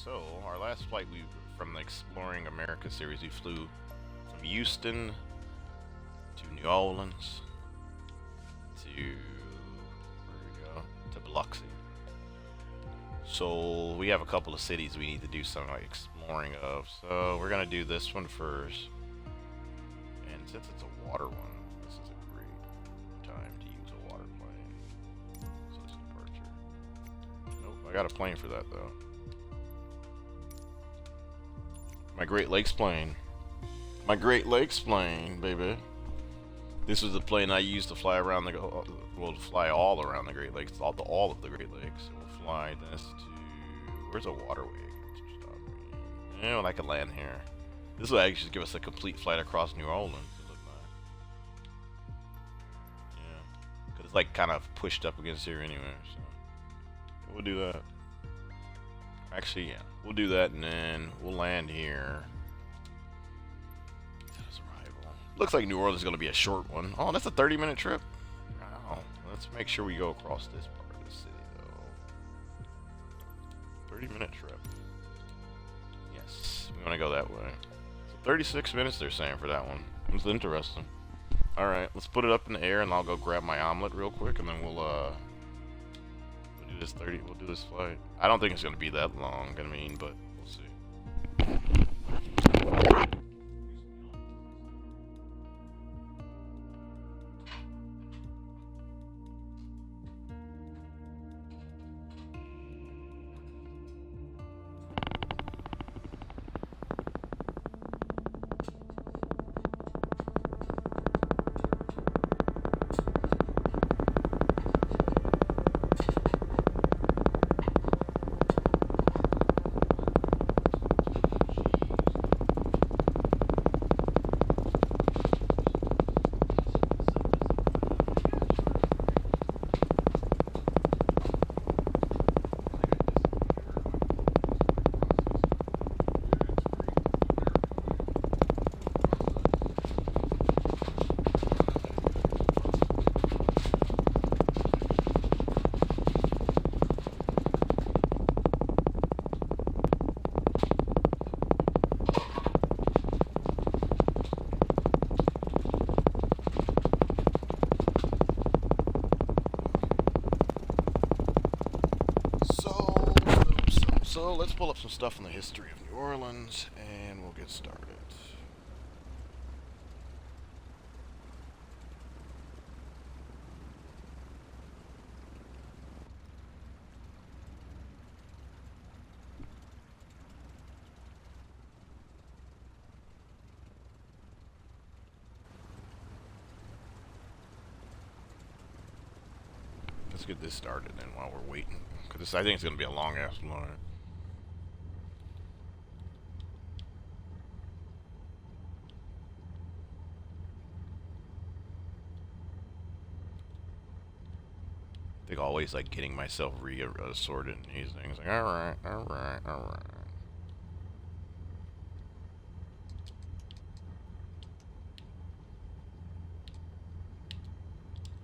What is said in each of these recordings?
So, our last flight from the Exploring America series, we flew from Houston to New Orleans to, where did we go? To Biloxi. So, we have a couple of cities we need to do some like exploring of. So, we're going to do this one first. And since it's a water one, this is a great time to use a water plane. So, this departure. Nope, I got a plane for that though. My Great Lakes plane. My Great Lakes plane, baby. This was the plane I used to fly around the, well, to fly all around the Great Lakes, all of the Great Lakes. We'll fly this to, where's a waterway? Yeah, well, I can land here. This will actually give us a complete flight across New Orleans. Yeah, because it's like kind of pushed up against here anyway, so we'll do that. Actually, yeah, we'll do that and then we'll land here. Looks like New Orleans is going to be a short one. Oh, that's a 30-minute trip? Wow. Let's make sure we go across this part of the city, though. 30-minute trip. Yes, we want to go that way. So 36 minutes they're saying for that one. It's interesting. Alright, let's put it up in the air and I'll go grab my omelet real quick and then we'll do this we'll do this flight. I don't think it's going to be that long, but we'll see. So let's pull up some stuff in the history of New Orleans and we'll get started. Let's get this started then while we're waiting, because I think it's going to be a long ass flight. I think always like getting myself reassorted in these things. Like, alright.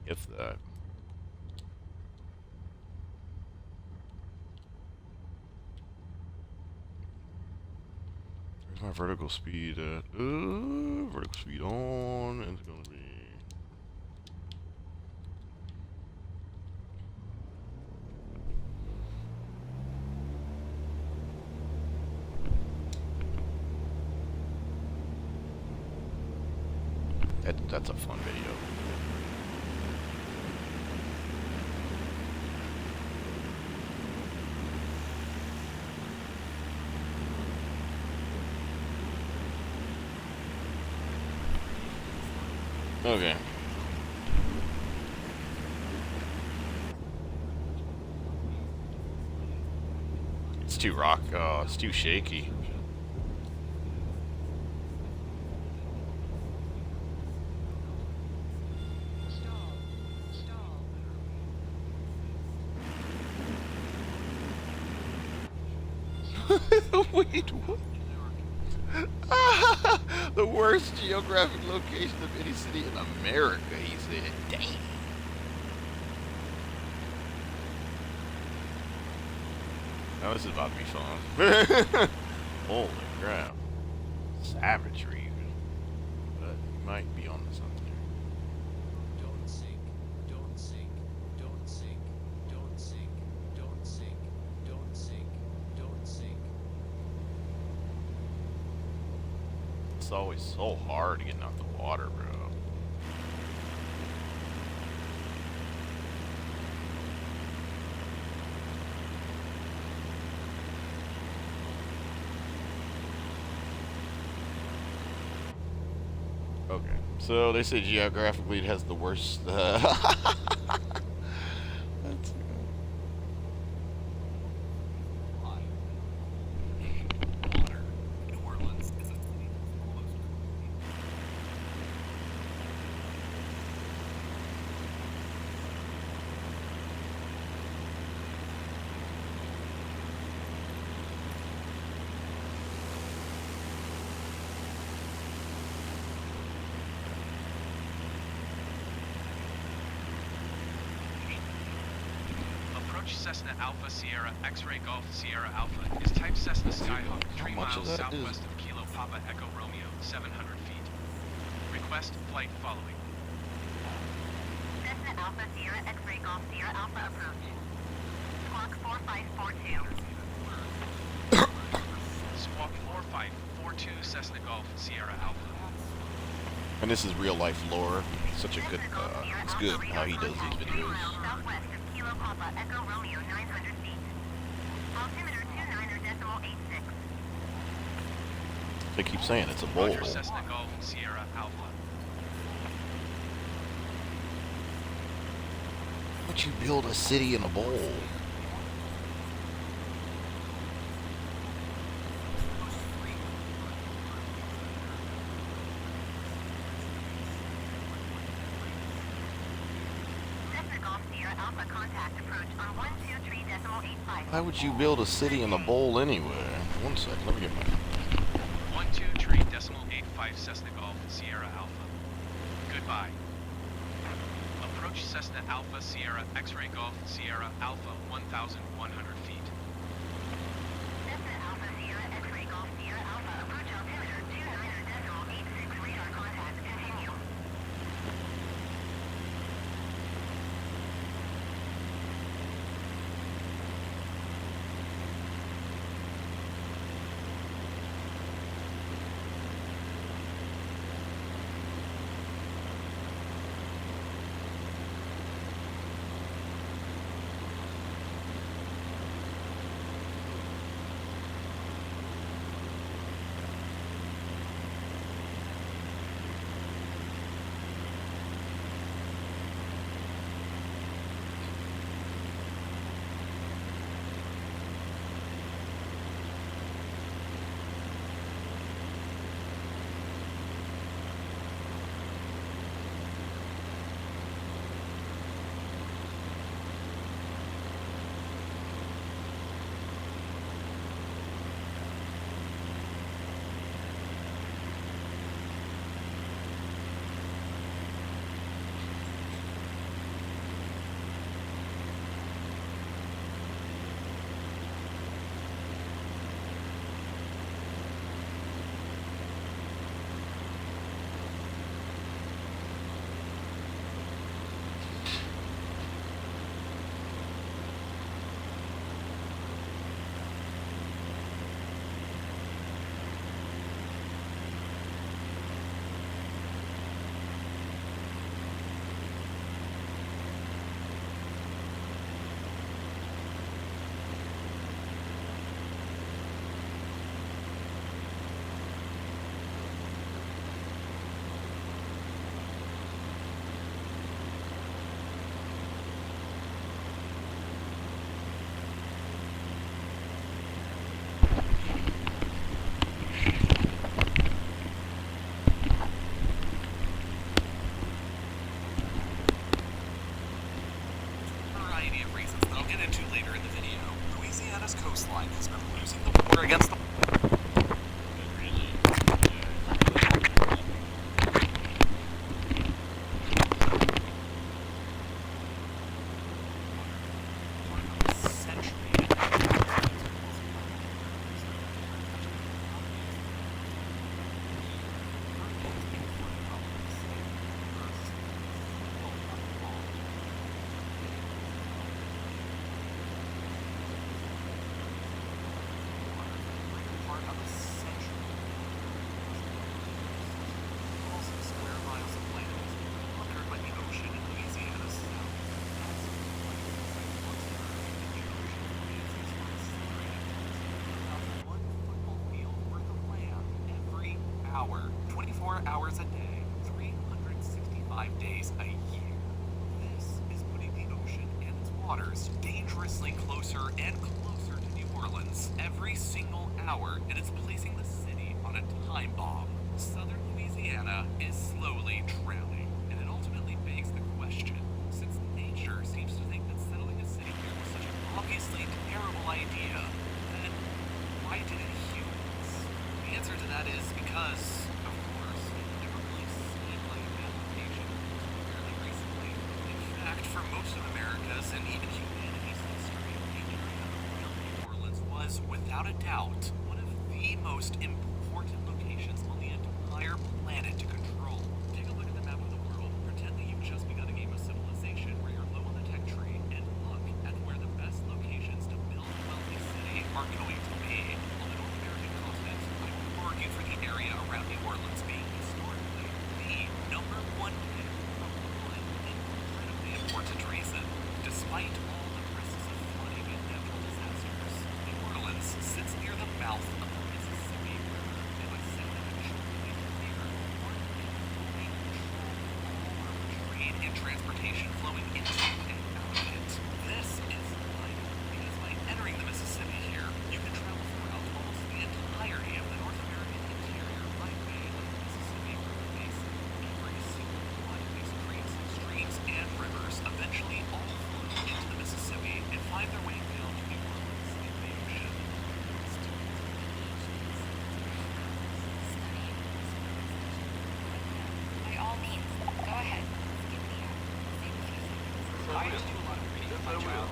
If that. Where's my vertical speed at? Vertical speed on. And it's gonna be. That's a fun video. Okay. It's too it's too shaky. Wait, what? The worst geographic location of any city in America, he said. Dang. Now this is about to be fun. Holy crap. Savagery even. But you might be on to something here. Don't sink, don't sink, don't sink, don't sink, don't sink, don't sink, don't sink. It's always so hard getting out the water, bro. Okay, so they say geographically it has the worst. That's, Water. New Orleans is a city close to Approach Cessna Alpha Sierra X-Ray Golf Sierra Alpha is type Cessna Skyhawk 3 much miles of that southwest is- of Kilo Papa Echo Romeo 700 feet. Request flight following. Cessna Alpha Sierra X-Ray Golf Sierra Alpha approach. Squawk 4542. Squawk 4542 Cessna Golf Sierra Alpha. and this is real life lore. Such a good. It's good how he does these videos. Southwest of Kilo Papa Echo Romeo 900 feet. Altimeter 29.86. They keep saying it's a bowl. Roger Cessna Golf Sierra Alpha. Why would you build a city in a bowl? Cessna Golf Sierra Alpha contact approach on 123.85. Why would you build a city in a bowl anyway? One second, let me get my. 123.85 Cessna Golf Sierra Alpha. Goodbye. Approach Cessna Alpha Sierra X-Ray Golf Sierra Alpha 1,100 feet. Cessna Alpha Sierra X-Ray Golf Sierra Alpha approach altimeter 29.86 radar contact continue. 24 hours a day, 365 days a year. This is putting the ocean and its waters dangerously closer and closer to New Orleans every single hour, and it's placing the city on a time bomb. Southern Louisiana is slowly drowning, and it ultimately begs the question, since nature seems to think that settling a city here was such an obviously terrible idea, then why didn't humans? The answer to that is because, of course, it never really seemed like a bad location until fairly recently. In fact, for most of America's and even humanity's history, the area around New Orleans was, without a doubt, one of the most important locations on the entire planet to control. Take a look at the map of the world, pretend that you've just begun a game of Civilization where you're low on the tech tree, and look at where the best locations to build a wealthy city are going to be. On the North American continent, I would argue for the area around New Orleans being historically the number one pick for one incredibly important reason. Despite all the risks of flooding and natural disasters, New Orleans sits near the mouth of the Mississippi River, and by setting up a shoreline here, one can fully control all of the trade and transportation flowing into and out of it. This is vital, because by entering the Mississippi here, you can travel throughout almost the entirety of the North American interior by way of the Mississippi River Basin. Every single one of these creeks, streams, and rivers eventually all flow into the Mississippi and find their way down to New Orleans in the ocean. By all means, go ahead. Give me I just do a lot of reading on my job.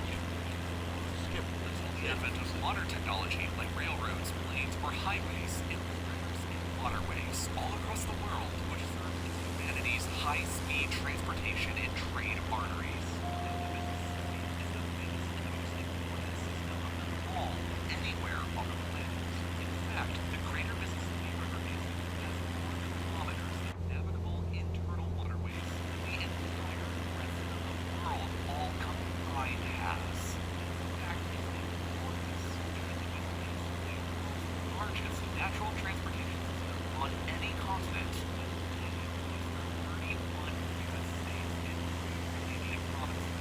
The advent of modern technology like railroads, planes, or highways, it rivers and waterways all across the world, which serve as humanity's high-speed transportation and trade arteries. And the Mississippi is the biggest and most important system of them all anywhere on the planet. In fact, the greater Mississippi River is has more kilometers of navigable internal waterways than the entire rest of the world all combined has. In fact, it's the importance because it is the world's largest natural transportation system on any continent. With 31 U.S. states and 2 Canadian provinces.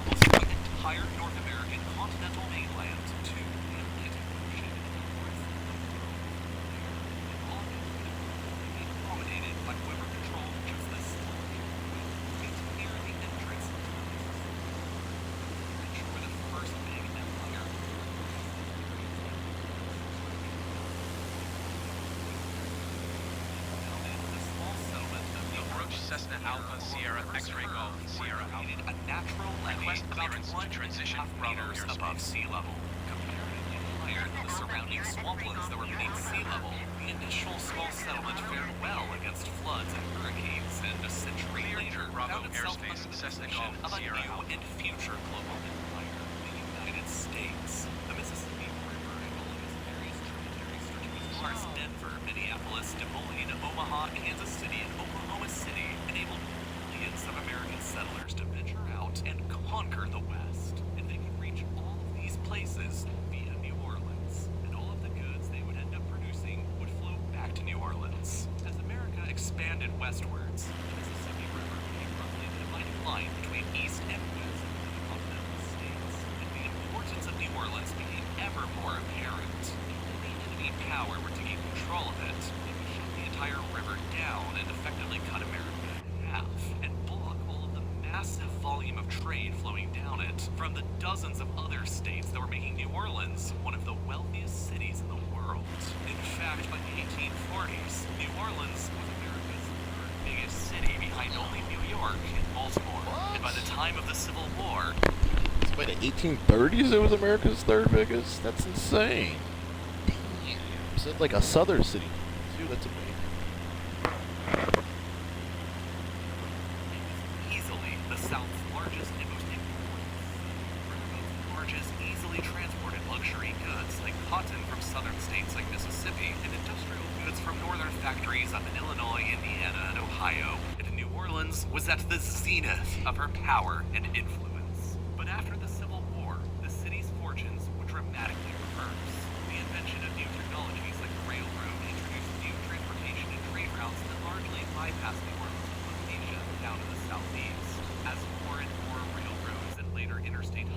Almost the entire North American continental mainland to the Atlantic Ocean and the rest of the world. And all of this can be accommodated by whoever controls just this small area. It's near the entrance to the Mississippi, which were the first big empire. The small settlement of New Approach Orleans Cessna Alpha Sierra X-Ray Golf Sierra created Alpha. a natural levee Request about clearance to 1.5 transition Bravo meters airspace. above sea level, comparatively higher than the surrounding swamplands that were beneath sea level. The initial small settlement fared well against floods and hurricanes, and a century Clear later Bravo found itself airspace, under the Cessna possession Golf of a Sierra new Alpha. and future global empire, the United States. The Mississippi River and all of its various tributaries stretching as far as Denver, Minneapolis, Des Moines, Omaha, Kansas City, and Oklahoma City enabled millions of American settlers to venture out and conquer the West. And they could reach all of these places via New Orleans. And all of the goods they would end up producing would flow back to New Orleans. As America expanded westwards, the Mississippi River became roughly the dividing line between east and west of the continental states. And the importance of New Orleans became ever more apparent. If any enemy power were to gain control of it, they could shut the entire river down and effectively cut America in half, and block all of the massive volume of trade flowing down it from the dozens of other states that were making New Orleans one of the wealthiest cities in the world. In fact, by the 1840s, New Orleans was America's third biggest city behind only New York and Baltimore. And by the time of the Civil War, So by the 1830s, it was America's third biggest? That's insane. Damn. Is it like a southern city? Dude, that's amazing. easily the South's largest and most important riverboats barges easily transported luxury goods like cotton from southern states like Mississippi and industrial goods from northern factories up in Illinois, Indiana, and Ohio. And New Orleans was at the zenith of her power and influence. But after the Civil War, the city's fortunes would dramatically reverse. The invention of new technologies like the railroad introduced new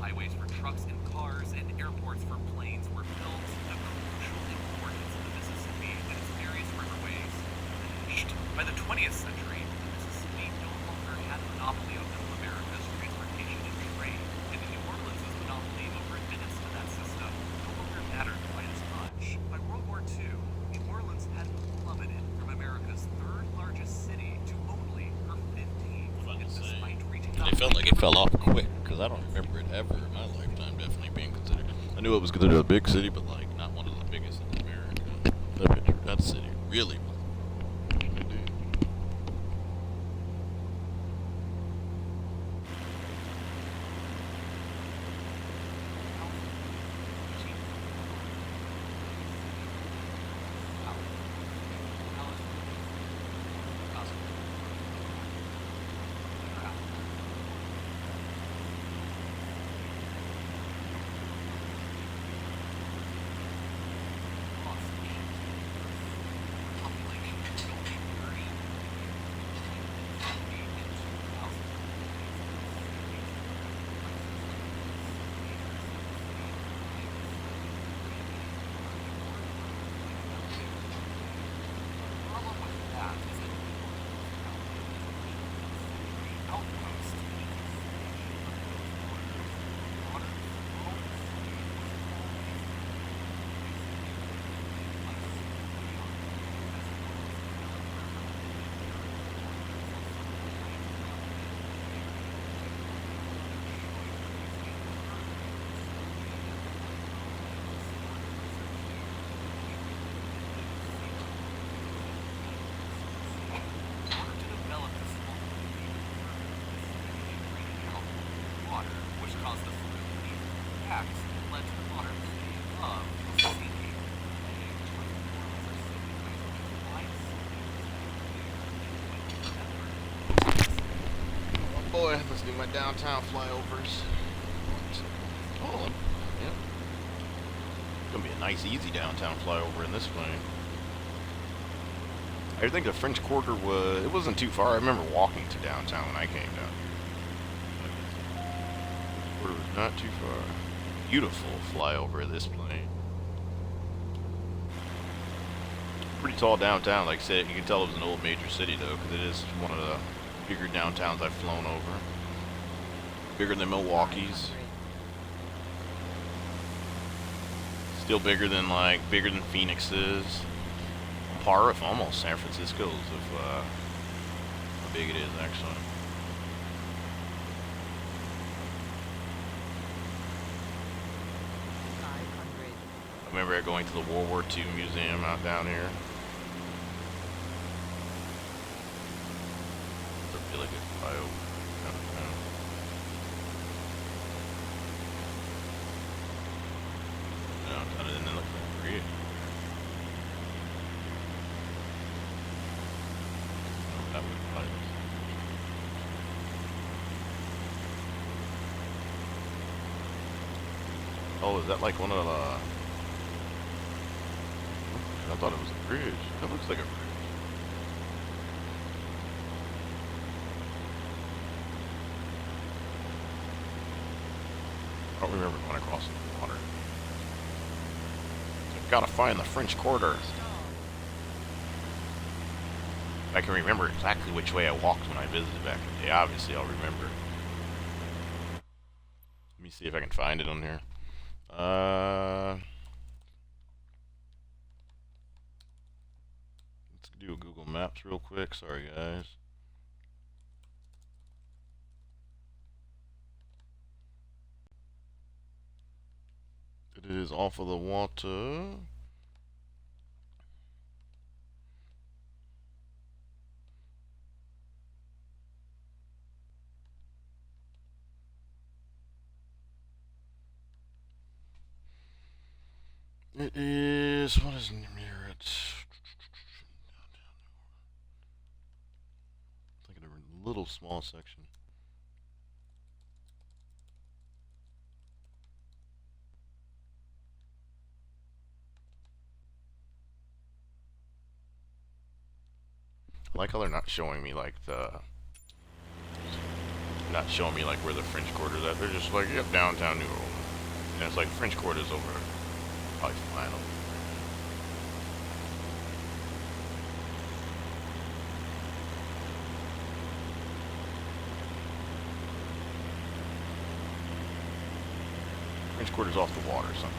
highways for trucks and cars and airports for planes were built, the crucial importance of the Mississippi and its various riverways diminished. By the 20th century, the Mississippi no longer had a monopoly of Middle America's transportation and trade, and New Orleans' monopoly over admittance to that system no longer mattered quite as much. By World War II, New Orleans had plummeted from America's third largest city to only her 15th, and despite reaching It felt like it fell off quick, because I don't remember it ever in my lifetime definitely being considered. I knew it was considered a big city, but like not one of the biggest in America. That city really was. Boy, let's do my downtown flyovers. Oh, yep. Gonna be a nice, easy downtown flyover in this plane. I think the French Quarter it wasn't too far. I remember walking to downtown when I came down here. The quarter was not too far. Beautiful flyover of this plane. Pretty tall downtown, like I said. You can tell it was an old major city though, because it is one of the bigger downtowns I've flown over. Bigger than Milwaukee's. Still bigger than Phoenix's. Par with almost San Francisco's of how big it is actually. I remember going to the World War II museum out down here. It's a really good flyover. No, it didn't look that great. That would probably. Oh, is that like one of the... I thought it was a bridge. That looks like a bridge. I don't remember going across the water. I've got to find the French Quarter. I can remember exactly which way I walked when I visited back in the day. Obviously, I'll remember. Let me see if I can find it on here. Let's do a Google Maps real quick. Sorry, guys. It is off of the water. It is, what is near it? It's like a little small section. I like how they're not showing me like the not showing me like where the French Quarter's at. They're just like, yep, downtown New Orleans. And it's like French Quarter's over. Probably flying over. French Quarter's off the water somewhere.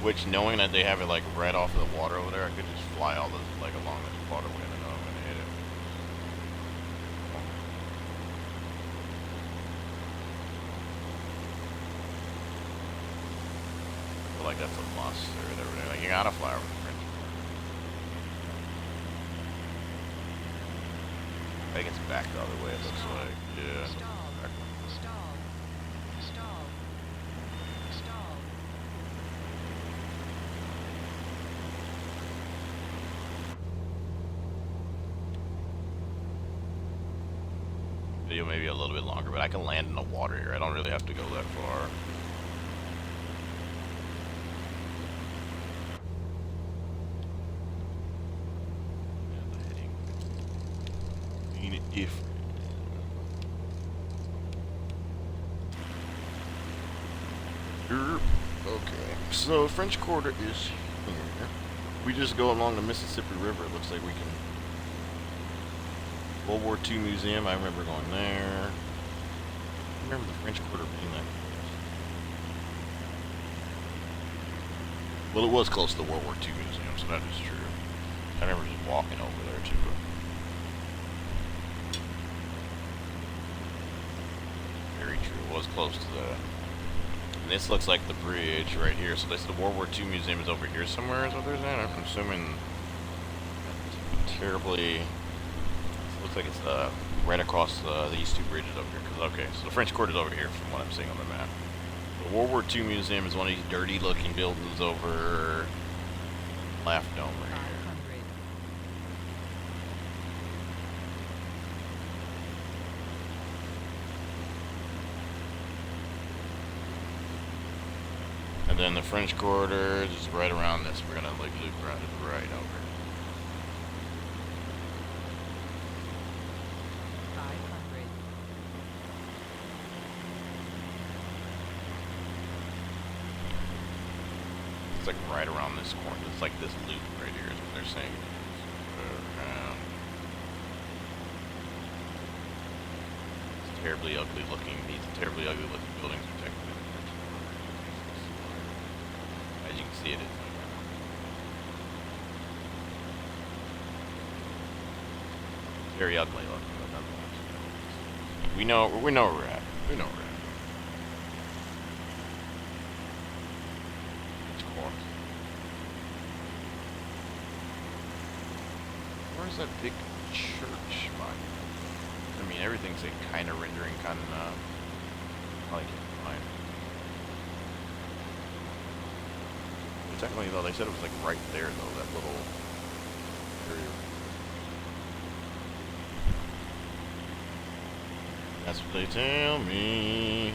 Which, knowing that they have it like right off of the water over there, I could just fly all this like along this waterway and I'm gonna hit it. But like that's a must or whatever. Like you gotta fly over the French Quarter. I think it's back the other way. It looks like, yeah. Back. Video maybe a little bit longer, but I can land in the water here. I don't really have to go that far. Yeah, the heading. Being it different. Okay, so French Quarter is here. We just go along the Mississippi River. It looks like we can. World War II Museum, I remember going there. I remember the French Quarter being there. Well, it was close to the World War II Museum, so that is true. I remember just walking over there, too. Very true, it was close to that. And this looks like the bridge right here, so this the World War II Museum is over here somewhere, is what they're saying? I'm assuming terribly... Looks like it's right across these two bridges over here. Cause, okay, so the French Quarter is over here from what I'm seeing on the map. The World War II Museum is one of these dirty-looking buildings over Laugh Dome right here. And then the French Quarter is just right around this. We're gonna like loop around to the right over. Like right around this corner. It's like this loop right here is what they're saying. It's terribly ugly looking. These terribly ugly looking buildings are technically the French Quarter. As you can see, it is. Very ugly looking, but nonetheless. We know where we're at. We know where we're at. Where's that big church monument? I mean, everything's a kind of rendering, kind of not. I like it. Fine. But technically, though, they said it was like right there, though, that little area. That's what they tell me.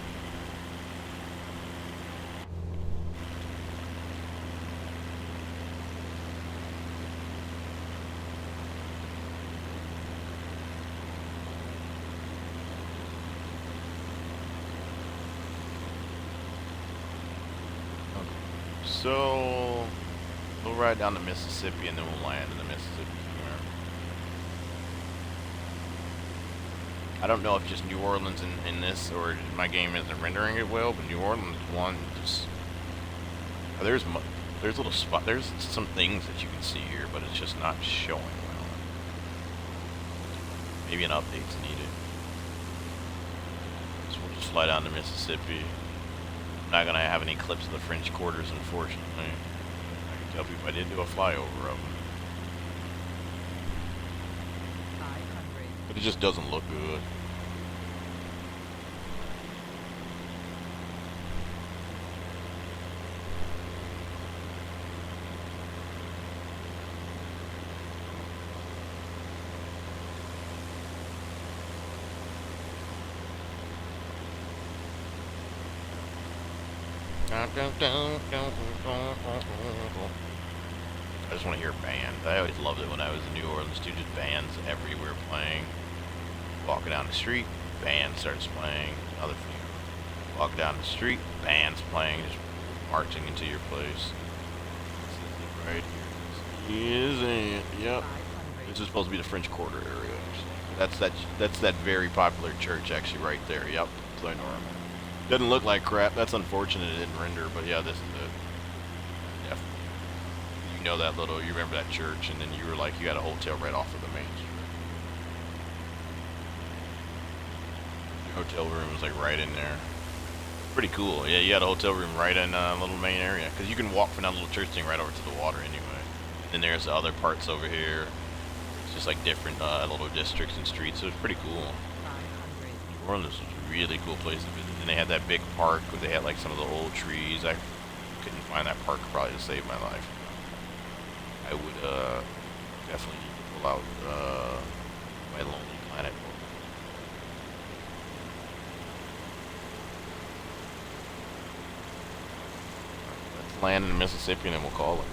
So, we'll ride down the Mississippi and then we'll land in the Mississippi somewhere. I don't know if just New Orleans in this or my game isn't rendering it well, but New Orleans one just there's little spot there's some things that you can see here, but it's just not showing well. Maybe an update's needed. So we'll just fly down to Mississippi. Not gonna have any clips of the French Quarters, unfortunately. I can tell people I did do a flyover of them, but it just doesn't look good. I just want to hear a band. I always loved it when I was in New Orleans, too. Just bands everywhere playing. Walking down the street, band starts playing. Another thing. Walking down the street, band's playing. Just marching into your place. This is it right here. This is it. Yep. This is supposed to be the French Quarter area. That's that very popular church actually right there. Yep. So I know. Doesn't look like crap. That's unfortunate it didn't render, but yeah, this is it. Definitely. You know that little, you remember that church, and then you were like, you had a hotel right off of the main street. Your hotel room was like right in there. Pretty cool. Yeah, you had a hotel room right in a little main area, because you can walk from that little church thing right over to the water anyway. Then there's the other parts over here. It's just like different little districts and streets, so it's pretty cool. New Orleans was a really cool place to visit. And they had that big park where they had like some of the old trees. I couldn't find that park probably to save my life. I would definitely need to pull out my Lonely Planet book. Let's land in Mississippi and then we'll call it.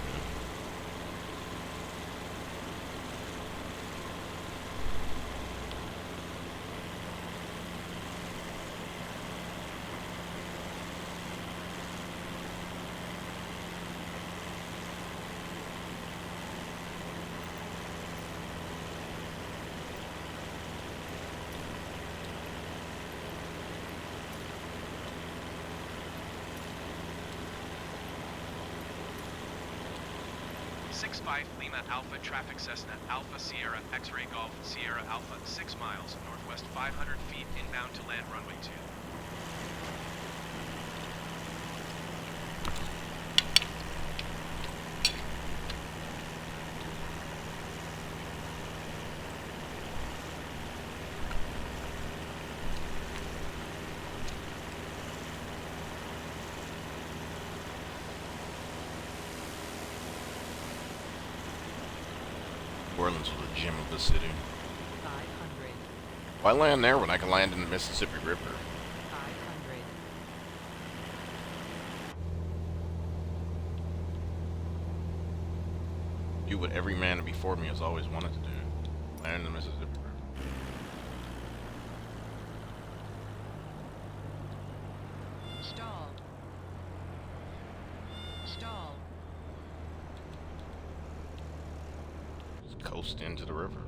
Lima Alpha traffic Cessna Alpha Sierra X-ray Golf Sierra Alpha 6 miles northwest 500 feet inbound to land runway 2. New Orleans was the gem of the city. 500. Why land there when I can land in the Mississippi River? 500. Do what every man before me has always wanted to do. Land in the Mississippi River. Stall. Stall. Just coast into the river.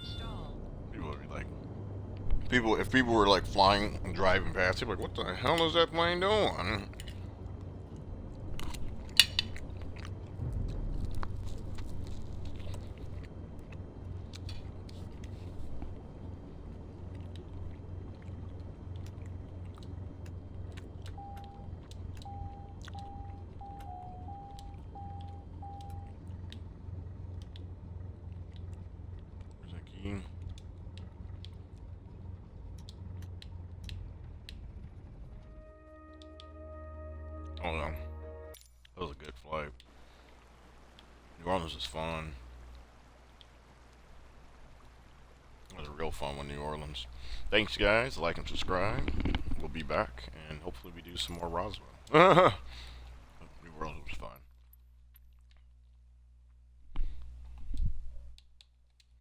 Stall. If people were like flying and driving past, they'd be like, what the hell is that plane doing? Where's that key? Oh no. That was a good flight. New Orleans was fun. It was a real fun one, New Orleans. Thanks guys, like and subscribe. We'll be back and hopefully we do some more Roswell. New Orleans was fun.